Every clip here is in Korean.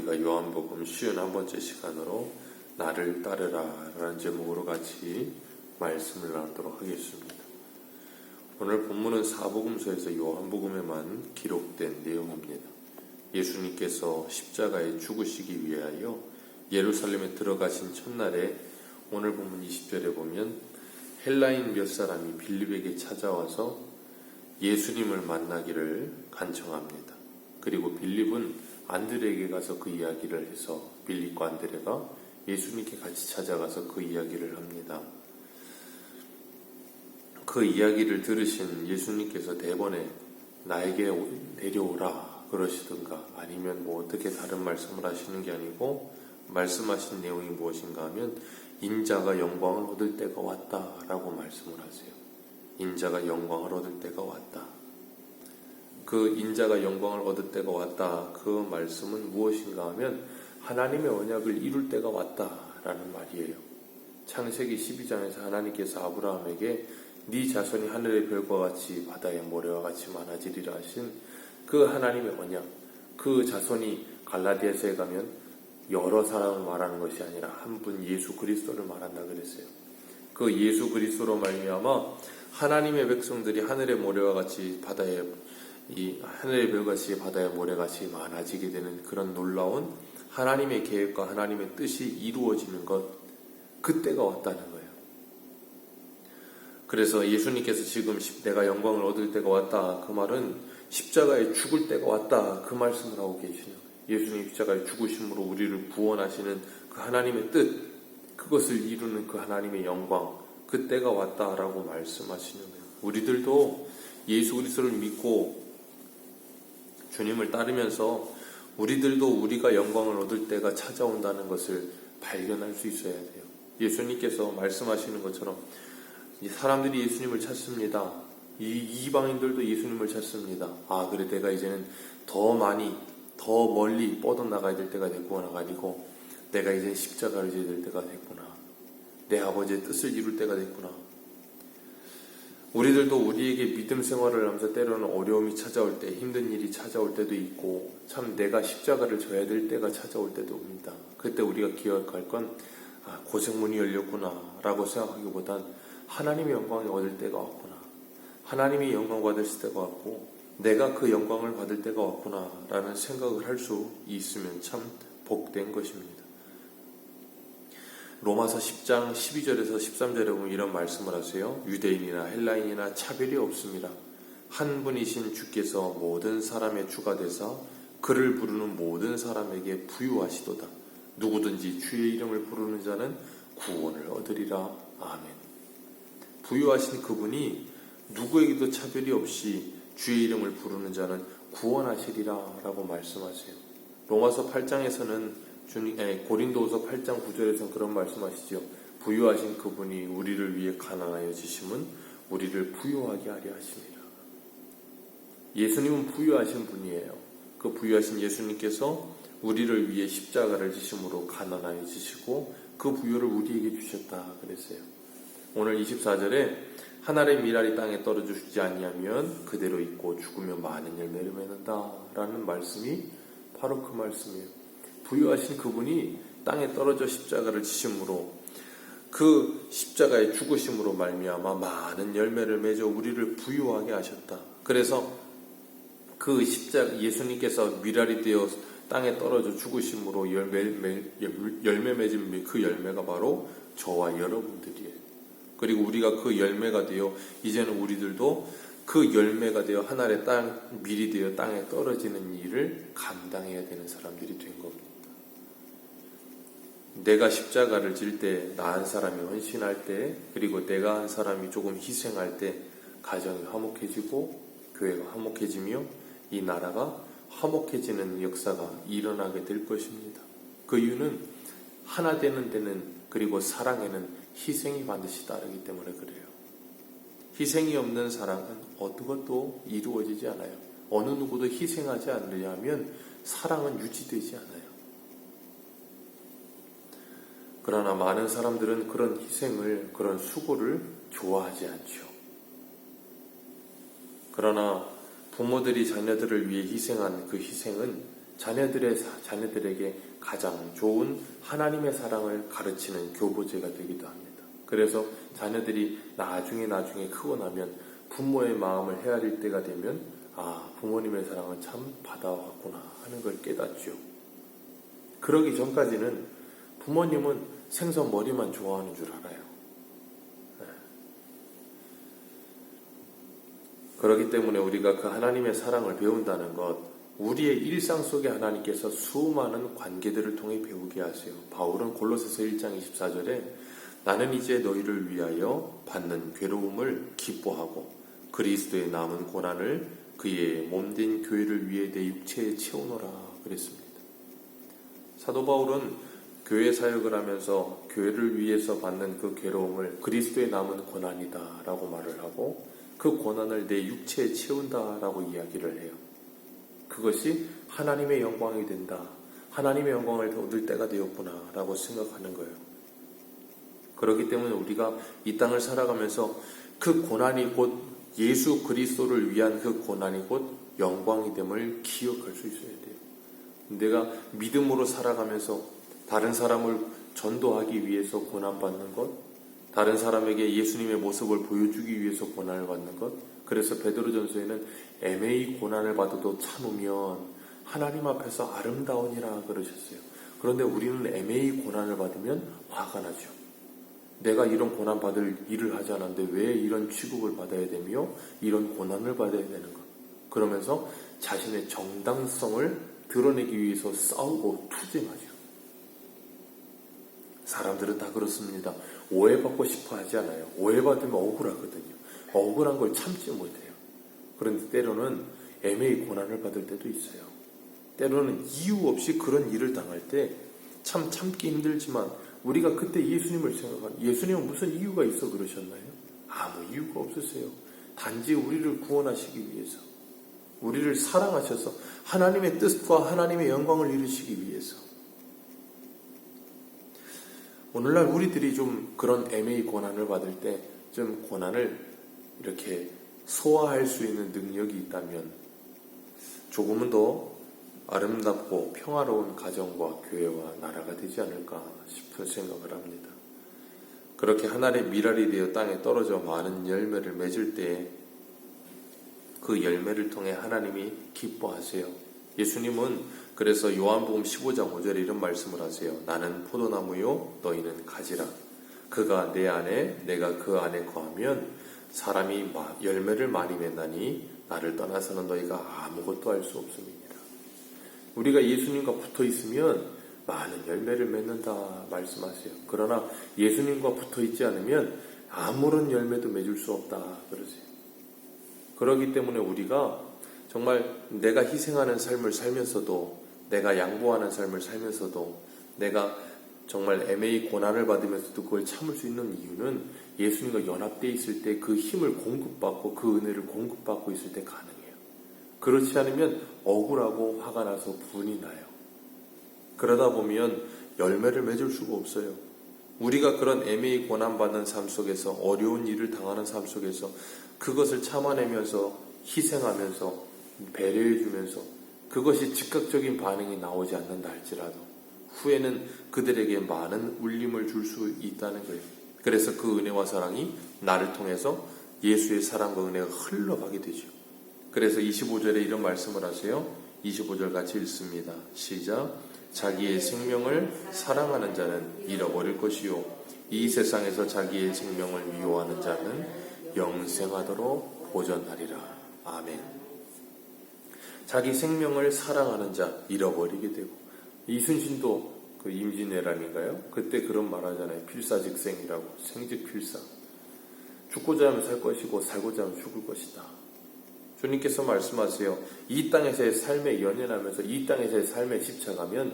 우리가 요한복음 51번째 시간으로 나를 따르라 라는 제목으로 같이 말씀을 나누도록 하겠습니다. 오늘 본문은 사복음서에서 요한복음에만 기록된 내용입니다. 예수님께서 십자가에 죽으시기 위하여 예루살렘에 들어가신 첫날에 오늘 본문 20절에 보면 헬라인 몇 사람이 빌립에게 찾아와서 예수님을 만나기를 간청합니다. 그리고 빌립은 안드레에게 가서 그 이야기를 해서 빌립과 안드레가 예수님께 같이 찾아가서 그 이야기를 합니다. 그 이야기를 들으신 예수님께서 대번에 나에게 내려오라 그러시든가 아니면 어떻게 다른 말씀을 하시는 게 아니고 말씀하신 내용이 무엇인가 하면 인자가 영광을 얻을 때가 왔다라고 말씀을 하세요. 인자가 영광을 얻을 때가 왔다. 그 인자가 영광을 얻을 때가 왔다. 그 말씀은 무엇인가 하면 하나님의 언약을 이룰 때가 왔다라는 말이에요. 창세기 12장에서 하나님께서 아브라함에게 네 자손이 하늘의 별과 같이 바다의 모래와 같이 많아지리라 하신 그 하나님의 언약, 그 자손이 갈라디아서에 가면 여러 사람을 말하는 것이 아니라 한 분 예수 그리스도를 말한다 그랬어요. 그 예수 그리스도로 말미암아 하나님의 백성들이 하늘의 모래와 같이 하늘의 별같이 바다의 모래같이 많아지게 되는 그런 놀라운 하나님의 계획과 하나님의 뜻이 이루어지는 것, 그때가 왔다는 거예요. 그래서 예수님께서 지금 내가 영광을 얻을 때가 왔다, 그 말은 십자가에 죽을 때가 왔다, 그 말씀을 하고 계시는 거예요. 예수님 십자가에 죽으심으로 우리를 구원하시는 그 하나님의 뜻, 그것을 이루는 그 하나님의 영광, 그때가 왔다라고 말씀하시는 거예요. 우리들도 예수 그리스도를 믿고 주님을 따르면서 우리들도 우리가 영광을 얻을 때가 찾아온다는 것을 발견할 수 있어야 돼요. 예수님께서 말씀하시는 것처럼 사람들이 예수님을 찾습니다. 이방인들도 예수님을 찾습니다. 아, 그래 내가 이제는 더 멀리 뻗어나가야 될 때가 됐구나가 아니고 내가 이제 십자가를 져야 될 때가 됐구나. 내 아버지의 뜻을 이룰 때가 됐구나. 우리들도 우리에게 믿음 생활을 하면서 때로는 어려움이 찾아올 때, 힘든 일이 찾아올 때도 있고 참 내가 십자가를 져야 될 때가 찾아올 때도 옵니다. 그때 우리가 기억할 건 고생문이 열렸구나 라고 생각하기보단 하나님의 영광을 얻을 때가 왔구나, 하나님이 영광 받으실 때가 왔고 내가 그 영광을 받을 때가 왔구나 라는 생각을 할 수 있으면 참 복된 것입니다. 로마서 10장 12절에서 13절에 보면 이런 말씀을 하세요. 유대인이나 헬라인이나 차별이 없습니다. 한 분이신 주께서 모든 사람의 주가 되사 그를 부르는 모든 사람에게 부유하시도다. 누구든지 주의 이름을 부르는 자는 구원을 얻으리라. 아멘. 부유하신 그분이 누구에게도 차별이 없이 주의 이름을 부르는 자는 구원하시리라 라고 말씀하세요. 로마서 8장에서는 고린도후서 8장 9절에서는 그런 말씀하시죠. 부유하신 그분이 우리를 위해 가난하여 지심은 우리를 부유하게 하려 하십니다. 예수님은 부유하신 분이에요. 그 부유하신 예수님께서 우리를 위해 십자가를 지심으로 가난하여 지시고 그 부유를 우리에게 주셨다 그랬어요. 오늘 24절에 하늘의 미랄이 땅에 떨어져 주지 아니하면 그대로 있고 죽으면 많은 열매를 맺는다 라는 말씀이 바로 그 말씀이에요. 부유하신 그분이 땅에 떨어져 십자가를 지심으로 그 십자가의 죽으심으로 말미암아 많은 열매를 맺어 우리를 부유하게 하셨다. 그래서 그 십자가 예수님께서 미랄이 되어 땅에 떨어져 죽으심으로 열매 맺은 그 열매가 바로 저와 여러분들이에요. 그리고 우리가 그 열매가 되어 이제는 우리들도 그 열매가 되어 하늘의 밀이 되어 땅에 떨어지는 일을 감당해야 되는 사람들이 된 겁니다. 내가 십자가를 질 때, 나 한 사람이 헌신할 때, 그리고 내가 한 사람이 조금 희생할 때 가정이 화목해지고 교회가 화목해지며 이 나라가 화목해지는 역사가 일어나게 될 것입니다. 그 이유는 하나 되는 데는 그리고 사랑에는 희생이 반드시 따르기 때문에 그래요. 희생이 없는 사랑은 어떤 것도 이루어지지 않아요. 어느 누구도 희생하지 않으려면 사랑은 유지되지 않아요. 그러나 많은 사람들은 그런 희생을, 그런 수고를 좋아하지 않죠. 그러나 부모들이 자녀들을 위해 희생한 그 희생은 자녀들에게 가장 좋은 하나님의 사랑을 가르치는 교보제가 되기도 합니다. 그래서 자녀들이 나중에 크고 나면 부모의 마음을 헤아릴 때가 되면 부모님의 사랑은 참 받아왔구나 하는 걸 깨닫죠. 그러기 전까지는 부모님은 생선 머리만 좋아하는 줄 알아요. 그렇기 때문에 우리가 그 하나님의 사랑을 배운다는 것, 우리의 일상 속에 하나님께서 수많은 관계들을 통해 배우게 하세요. 바울은 골로새서 1장 24절에 나는 이제 너희를 위하여 받는 괴로움을 기뻐하고 그리스도의 남은 고난을 그의 몸된 교회를 위해 내 육체에 채우노라 그랬습니다. 사도 바울은 교회 사역을 하면서 교회를 위해서 받는 그 괴로움을 그리스도의 남은 고난이다 라고 말을 하고 그 고난을 내 육체에 채운다라고 이야기를 해요. 그것이 하나님의 영광이 된다. 하나님의 영광을 얻을 때가 되었구나 라고 생각하는 거예요. 그렇기 때문에 우리가 이 땅을 살아가면서 그 고난이 곧 예수 그리스도를 위한 그 고난이 곧 영광이 됨을 기억할 수 있어야 돼요. 내가 믿음으로 살아가면서 다른 사람을 전도하기 위해서 고난받는 것, 다른 사람에게 예수님의 모습을 보여주기 위해서 고난을 받는 것. 그래서 베드로전서에는 애매히 고난을 받아도 참으면 하나님 앞에서 아름다우니라 그러셨어요. 그런데 우리는 애매히 고난을 받으면 화가 나죠. 내가 이런 고난 받을 일을 하지 않았는데 왜 이런 취급을 받아야 되며 이런 고난을 받아야 되는 것. 그러면서 자신의 정당성을 드러내기 위해서 싸우고 투쟁하죠. 사람들은 다 그렇습니다. 오해받고 싶어 하지 않아요. 오해받으면 억울하거든요. 억울한 걸 참지 못해요. 그런데 때로는 애매히 고난을 받을 때도 있어요. 때로는 이유 없이 그런 일을 당할 때 참 참기 힘들지만 우리가 그때 예수님을 생각하면 예수님은 무슨 이유가 있어 그러셨나요? 아무 이유가 없으세요. 단지 우리를 구원하시기 위해서, 우리를 사랑하셔서 하나님의 뜻과 하나님의 영광을 이루시기 위해서. 오늘날 우리들이 좀 그런 애매히 고난을 받을 때 좀 고난을 이렇게 소화할 수 있는 능력이 있다면 조금은 더 아름답고 평화로운 가정과 교회와 나라가 되지 않을까 싶은 생각을 합니다. 그렇게 하나의 밀알이 되어 땅에 떨어져 많은 열매를 맺을 때 그 열매를 통해 하나님이 기뻐하세요. 예수님은 그래서 요한복음 15장 5절에 이런 말씀을 하세요. 나는 포도나무요 너희는 가지라. 그가 내 안에 내가 그 안에 거하면 사람이 열매를 많이 맺나니 나를 떠나서는 너희가 아무것도 할 수 없습니다. 우리가 예수님과 붙어 있으면 많은 열매를 맺는다 말씀하세요. 그러나 예수님과 붙어 있지 않으면 아무런 열매도 맺을 수 없다 그러세요. 그렇기 때문에 우리가 정말 내가 희생하는 삶을 살면서도, 내가 양보하는 삶을 살면서도, 내가 정말 애매히 고난을 받으면서도 그걸 참을 수 있는 이유는 예수님과 연합되어 있을 때 그 힘을 공급받고 그 은혜를 공급받고 있을 때 가능해요. 그렇지 않으면 억울하고 화가 나서 분이 나요. 그러다 보면 열매를 맺을 수가 없어요. 우리가 그런 애매히 고난받는 삶 속에서, 어려운 일을 당하는 삶 속에서 그것을 참아내면서 희생하면서 배려해주면서 그것이 즉각적인 반응이 나오지 않는다 할지라도 후에는 그들에게 많은 울림을 줄 수 있다는 거예요. 그래서 그 은혜와 사랑이 나를 통해서 예수의 사랑과 은혜가 흘러가게 되죠. 그래서 25절에 이런 말씀을 하세요. 25절 같이 읽습니다. 시작. 자기의 생명을 사랑하는 자는 잃어버릴 것이요 이 세상에서 자기의 생명을 미워하는 자는 영생하도록 보전하리라. 아멘. 자기 생명을 사랑하는 자 잃어버리게 되고, 이순신도 그 임진왜란인가요? 그때 그런 말 하잖아요. 필사직생이라고. 생직필사. 죽고자 하면 살 것이고 살고자 하면 죽을 것이다. 주님께서 말씀하세요. 이 땅에서의 삶에 연연하면서 이 땅에서의 삶에 집착하면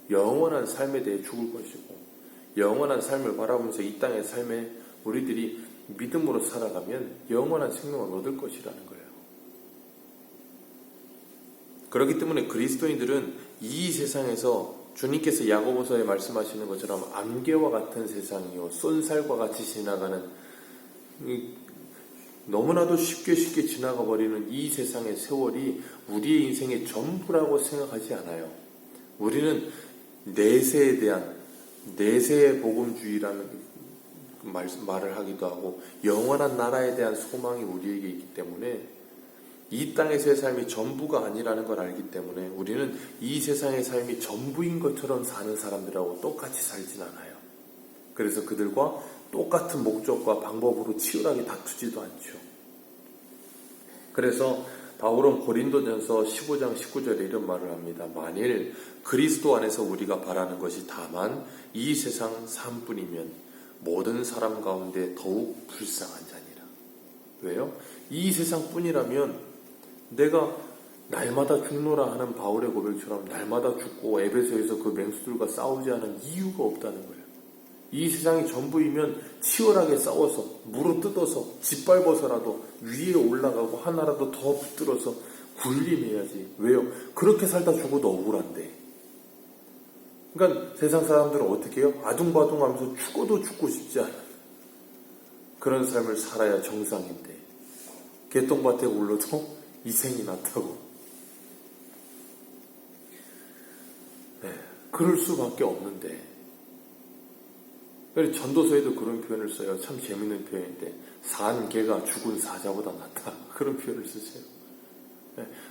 영원한 삶에 대해 죽을 것이고, 영원한 삶을 바라보면서 이 땅의 삶에 우리들이 믿음으로 살아가면 영원한 생명을 얻을 것이라는 거예요. 그렇기 때문에 그리스도인들은 이 세상에서 주님께서 야고보서에 말씀하시는 것처럼 암개와 같은 세상이요 쏜살과 같이 지나가는 너무나도 쉽게 지나가 버리는 이 세상의 세월이 우리의 인생의 전부라고 생각하지 않아요. 우리는 내세의 복음주의라는 말을 하기도 하고 영원한 나라에 대한 소망이 우리에게 있기 때문에 이 땅에서의 삶이 전부가 아니라는 걸 알기 때문에 우리는 이 세상의 삶이 전부인 것처럼 사는 사람들하고 똑같이 살진 않아요. 그래서 그들과 똑같은 목적과 방법으로 치열하게 다투지도 않죠. 그래서 바울은 고린도전서 15장 19절에 이런 말을 합니다. 만일 그리스도 안에서 우리가 바라는 것이 다만 이 세상 삶뿐이면 모든 사람 가운데 더욱 불쌍한 자니라. 왜요? 이 세상뿐이라면 내가 날마다 죽노라 하는 바울의 고백처럼 날마다 죽고 에베소에서 그 맹수들과 싸우지 않은 이유가 없다는 거예요. 이 세상이 전부이면 치열하게 싸워서 무릎 뜯어서 짓밟아서라도 위에 올라가고 하나라도 더 붙들어서 군림해야지. 왜요? 그렇게 살다 죽어도 억울한데. 그러니까 세상 사람들은 어떻게 해요? 아둥바둥하면서 죽어도 죽고 싶지 않은 그런 삶을 살아야 정상인데 개똥밭에 굴러도 이생이 낫다고. 그럴 수밖에 없는데 전도서에도 그런 표현을 써요. 참 재밌는 표현인데 산 개가 죽은 사자보다 낫다. 그런 표현을 쓰세요.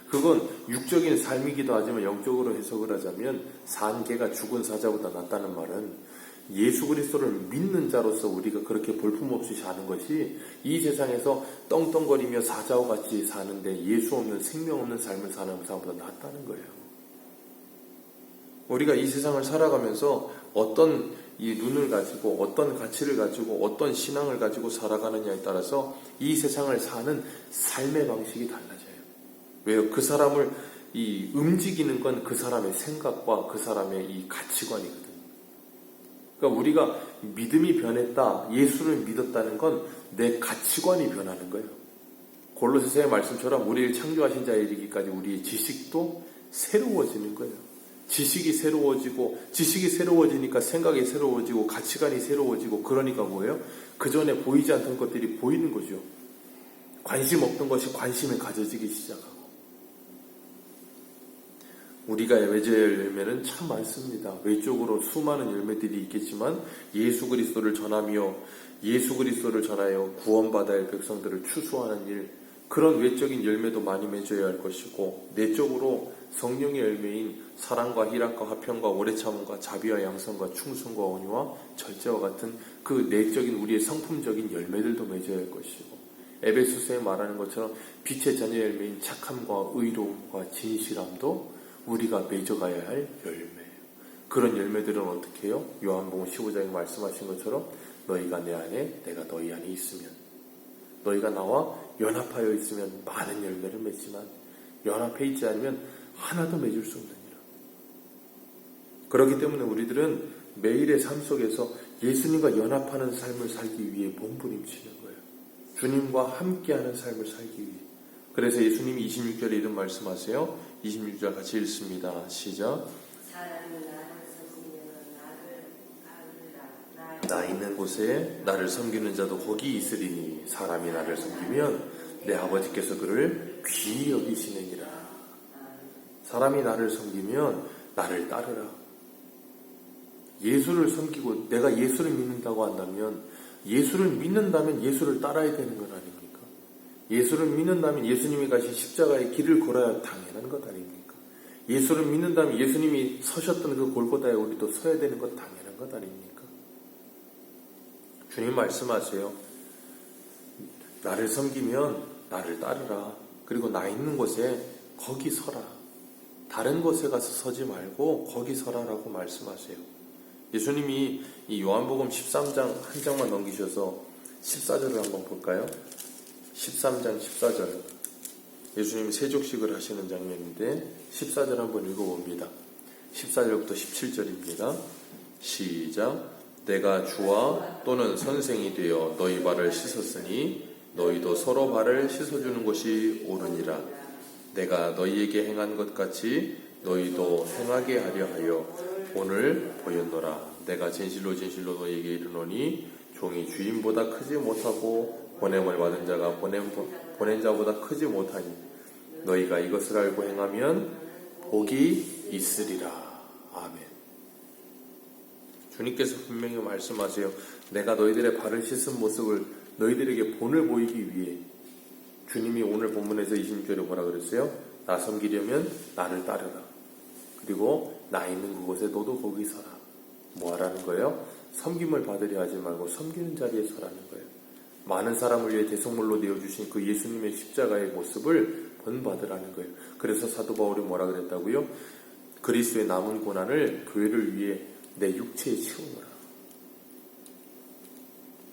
그건 육적인 삶이기도 하지만 영적으로 해석을 하자면 산 개가 죽은 사자보다 낫다는 말은 예수 그리스도를 믿는 자로서 우리가 그렇게 볼품없이 사는 것이 이 세상에서 떵떵거리며 사자와 같이 사는데 예수 없는 생명 없는 삶을 사는 사람보다 낫다는 거예요. 우리가 이 세상을 살아가면서 어떤 이 눈을 가지고 어떤 가치를 가지고 어떤 신앙을 가지고 살아가느냐에 따라서 이 세상을 사는 삶의 방식이 달라져요. 왜요? 그 사람을 움직이는 건 그 사람의 생각과 그 사람의 이 가치관이거든요. 그러니까 우리가 믿음이 변했다, 예수를 믿었다는 건 내 가치관이 변하는 거예요. 골로새서의 말씀처럼 우리를 창조하신 자에 이르기까지 우리의 지식도 새로워지는 거예요. 지식이 새로워지니까 생각이 새로워지고 가치관이 새로워지고 그러니까 뭐예요? 그 전에 보이지 않던 것들이 보이는 거죠. 관심 없던 것이 관심을 가져지기 시작하고. 우리가 맺어야 할 열매는 참 많습니다. 외적으로 수많은 열매들이 있겠지만 예수 그리스도를 전하며 예수 그리스도를 전하여 구원받아야 할 백성들을 추수하는 일, 그런 외적인 열매도 많이 맺어야 할 것이고 내적으로 성령의 열매인 사랑과 희락과 화평과 오래 참음과 자비와 양선과 충성과 온유와 절제와 같은 그 내적인 우리의 성품적인 열매들도 맺어야 할 것이고 에베소서에 말하는 것처럼 빛의 자녀 열매인 착함과 의로움과 진실함도 우리가 맺어가야 할 열매예요. 그런 열매들은 어떻게 해요? 요한복음 15장에 말씀하신 것처럼 너희가 내 안에 내가 너희 안에 있으면 너희가 나와 연합하여 있으면 많은 열매를 맺지만 연합해 있지 않으면 하나도 맺을 수 없느니라. 그렇기 때문에 우리들은 매일의 삶 속에서 예수님과 연합하는 삶을 살기 위해 몸부림치는 거예요. 주님과 함께하는 삶을 살기 위해. 그래서 예수님이 26절에 이런 말씀하세요. 26절 같이 읽습니다. 시작. 나 있는 곳에 나를 섬기는 자도 거기 있으리니 사람이 나를 섬기면 내 아버지께서 그를 귀히 여기시느니라. 사람이 나를 섬기면 나를 따르라. 예수를 섬기고 내가 예수를 믿는다고 한다면 예수를 따라야 되는 건 아닙니까? 예수를 믿는다면 예수님이 가신 십자가의 길을 걸어야 당연한 것 아닙니까? 예수를 믿는다면 예수님이 서셨던 그 골고다에 우리도 서야 되는 것 당연한 것 아닙니까? 주님 말씀하세요. 나를 섬기면 나를 따르라. 그리고 나 있는 곳에 거기 서라. 다른 곳에 가서 서지 말고 거기 서라라고 말씀하세요. 예수님이 이 요한복음 13장 한 장만 넘기셔서 14절을 한번 볼까요? 13장 14절. 예수님이 세족식을 하시는 장면인데 14절 한번 읽어봅니다. 14절부터 17절입니다. 시작. 내가 주와 또는 선생이 되어 너희 발을 씻었으니 너희도 서로 발을 씻어주는 것이 옳으니라. 내가 너희에게 행한 것 같이 너희도 행하게 하려 하여 오늘 보였노라. 내가 진실로 너희에게 이르노니 종이 주인보다 크지 못하고 보냄을 받은 자가 보낸 자보다 크지 못하니 너희가 이것을 알고 행하면 복이 있으리라. 아멘. 주님께서 분명히 말씀하세요. 내가 너희들의 발을 씻은 모습을 너희들에게 본을 보이기 위해, 주님이 오늘 본문에서 26절에 뭐라 그랬어요? 나 섬기려면 나를 따르라. 그리고 나 있는 그곳에 너도 거기 서라. 뭐 하라는 거예요? 섬김을 받으려 하지 말고 섬기는 자리에 서라는 거예요. 많은 사람을 위해 대속물로 내어주신 그 예수님의 십자가의 모습을 본받으라는 거예요. 그래서 사도 바울이 뭐라 그랬다고요? 그리스도의 남은 고난을 교회를 위해 내 육체에 채우노라.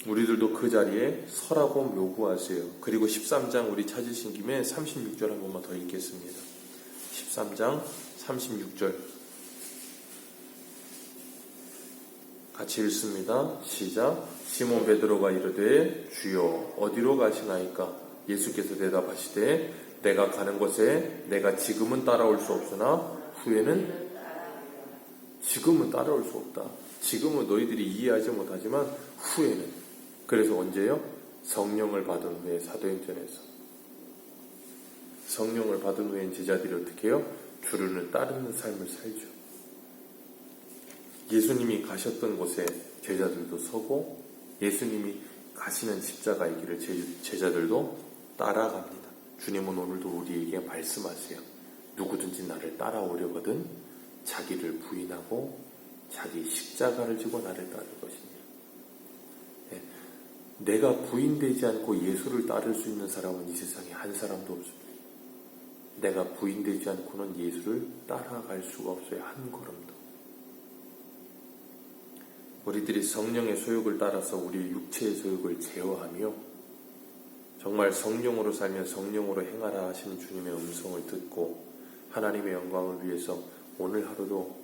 우리들도 그 자리에 서라고 요구하세요. 그리고 13장 우리 찾으신 김에 36절 한 번만 더 읽겠습니다. 13장 36절 같이 읽습니다. 시작. 시몬 베드로가 이르되 주여 어디로 가시나이까? 예수께서 대답하시되 내가 가는 곳에 내가 지금은 따라올 수 없으나 후에는 지금은 따라올 수 없다. 지금은 너희들이 이해하지 못하지만 후에는. 그래서 언제요? 성령을 받은 후에, 사도행전에서 성령을 받은 후엔 제자들이 어떻게 해요? 주를 따르는 삶을 살죠. 예수님이 가셨던 곳에 제자들도 서고 예수님이 가시는 십자가의 길을 제자들도 따라갑니다. 주님은 오늘도 우리에게 말씀하세요. 누구든지 나를 따라오려거든 자기를 부인하고 자기 십자가를 지고 나를 따를 것이니라. 내가 부인되지 않고 예수를 따를 수 있는 사람은 이 세상에 한 사람도 없습니다. 내가 부인되지 않고는 예수를 따라갈 수가 없어요. 한 걸음도. 우리들이 성령의 소욕을 따라서 우리의 육체의 소욕을 제어하며 정말 성령으로 살면 성령으로 행하라 하시는 주님의 음성을 듣고 하나님의 영광을 위해서 오늘 하루도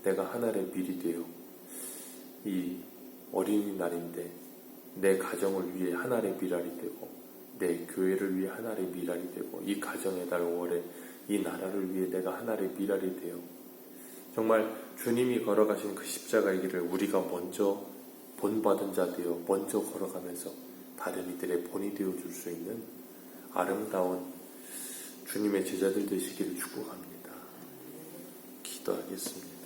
내가 하나님의 밀이 되어 이 어린이날인데 내 가정을 위해 하나의 미랄이 되고 내 교회를 위해 하나의 미랄이 되고 이 가정의 달 5월에 이 나라를 위해 내가 하나의 미랄이 되어 정말 주님이 걸어가신 그 십자가의 길을 우리가 먼저 본받은 자 되어 먼저 걸어가면서 다른 이들의 본이 되어줄 수 있는 아름다운 주님의 제자들 되시기를 축복합니다. 기도하겠습니다.